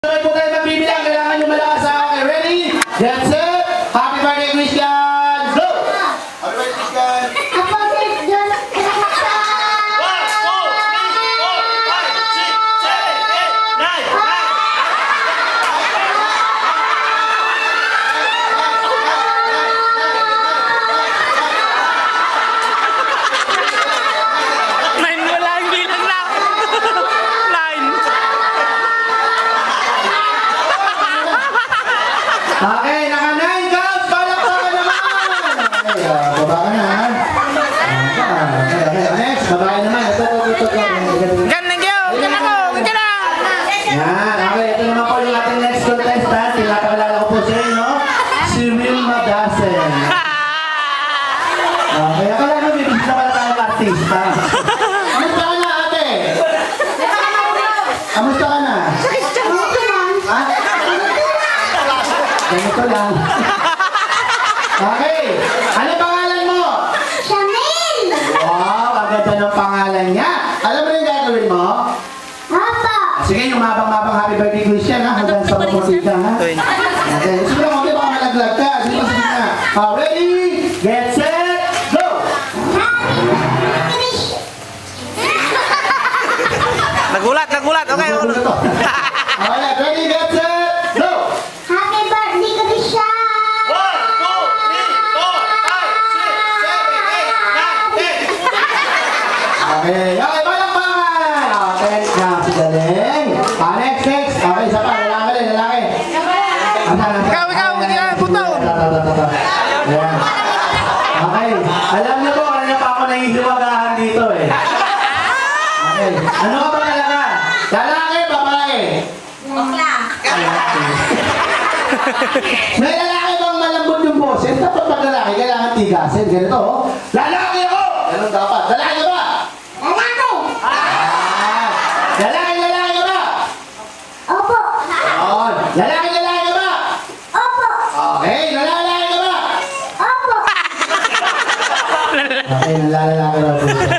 Sabay po tayo magbibilang. Kailangan nyo malakas sa akin. Ready? Get set. Happy birthday, Christian. Go! Happy birthday, Christian. Okay, naka 9 counts. Palakpakan naman. Okay, baba ka na. Okay, next. Babae naman. Ito. Ganun yun! Ganun! Yan. Okay, ito naman po yung ating next contestant. Pinapakilala ko po sa inyo. Si Wilma Dasen. Okay, akala nyo may bisita pala tayong artista. Kamusta ka na, ate? Kamusta ka na? Ha? Ganito lang. Okay. Ano pangalan mo? Shamil! Wow, ang ganda ng pangalan niya. Alam mo rin gagawin mo? Papa! Sige, yung mabang-mabang happy birthday Christian ha. Hanggang sa maputika ha. Okay. Sige lang, okay, baka malaglag ka. Sige na. Ready? Get set, go! Nagulat! Okay, ulo. Okay, ready, get set, go! Happy birthday, Krisha! Okay, palakpakan! Okay, si Galing. Next. Okay, isa pa, lalaki. Ikaw, puto! Ayan. Okay, alam niyo po, kanina pa ako nahihiwagahan dito eh. Okay, ano ka ba talaga? Lalaki, babae? Bakla! May lalaki bang malambot yung boses? Dapat pag lalaki, kailangan tigasin. Ganito, oh. Lalaki ako! Ganun dapat. Lalaki ka ba? Lalaki! Lalaki ka ba? Opo! Yun. Lalaki ka ba? Opo! Okay, lalaki ka ba? Opo! Okay, lalaki raw po siya.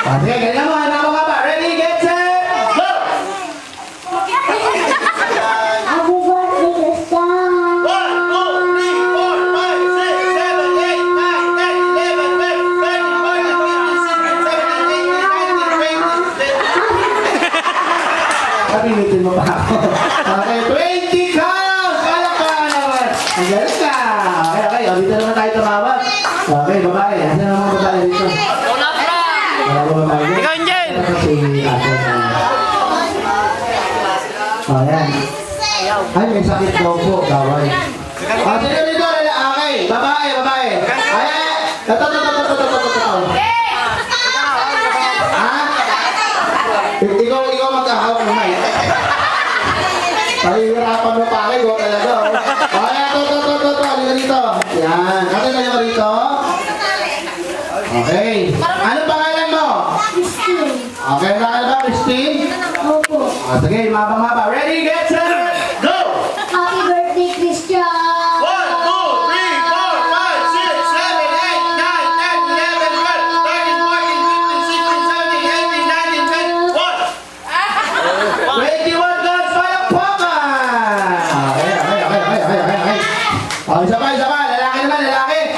Okay, ganyan mo. Hanap ka ba? Ready, get set, go! Happy birthday, Krisha! 1, 2, 3, 4, 5, 6, 7, 8, 9, 10, 11, 12, 13, 14, 15, 16, 17, 18, 19, 20. Kapilitin mo pa ako. Okay, 20 counts! Palakpakan naman! Ang galing ka! Okay, dito naman tayo tumawag. Okay, babae. Ano naman babae dito? Wala ba babae dito? Ikaw, Angel! Si ate. Oh, yan. Ay, may sakit daw po. Gaway. Sino dito? Okay, babae. Ay, ito. Ha? Ikaw magkahawak mo na. Pahihirapan mo pa kayo talaga. Okay, ito. Halika dito. Yan. Ate, tayo ka dito. Okay. Anong pangalan mo? Christine! Okay, nakal ba, Christine? Opo! Sige, mabang. Ready, get set, go! Happy birthday, Krisha! 1, 2, 3, 4, 5, 6, 7, 8, 9, 10, 11, 12, 13, 14, 15, 16, 17, 18, 19, 20. 21 guns, palakpakan! Okay. Oh, isa pa. Lalaki naman.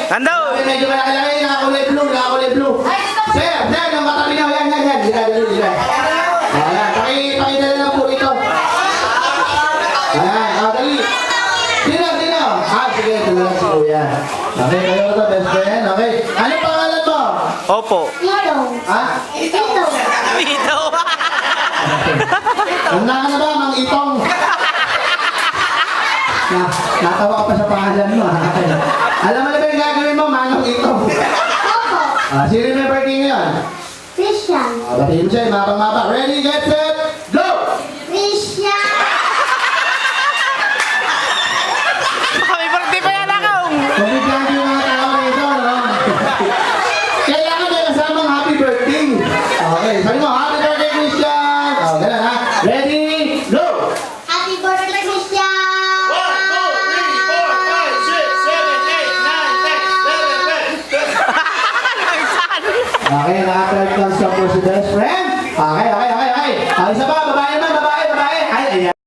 Ando! Okay, medyo malaki. Nakakulay blue. Sir, yung katabi na. Yan. Dila. Ayan, pakidala lang po ito. Ayan, dali. Sino? Sige, ito lang si Kuya. Okay, kayo ito, best friend. Okay. Ano pangalan mo? Opo. Tito! Ha? Tito! Ito! Handa ka na ba, Mang Itong? Natawa ka pa sa pangalan mo. Alam mo na ba yung gagawin mo, Manong Itong? Opo! Sino may birthday ngayon? Christian! Batiin mo siya, mabang. Ready, get set!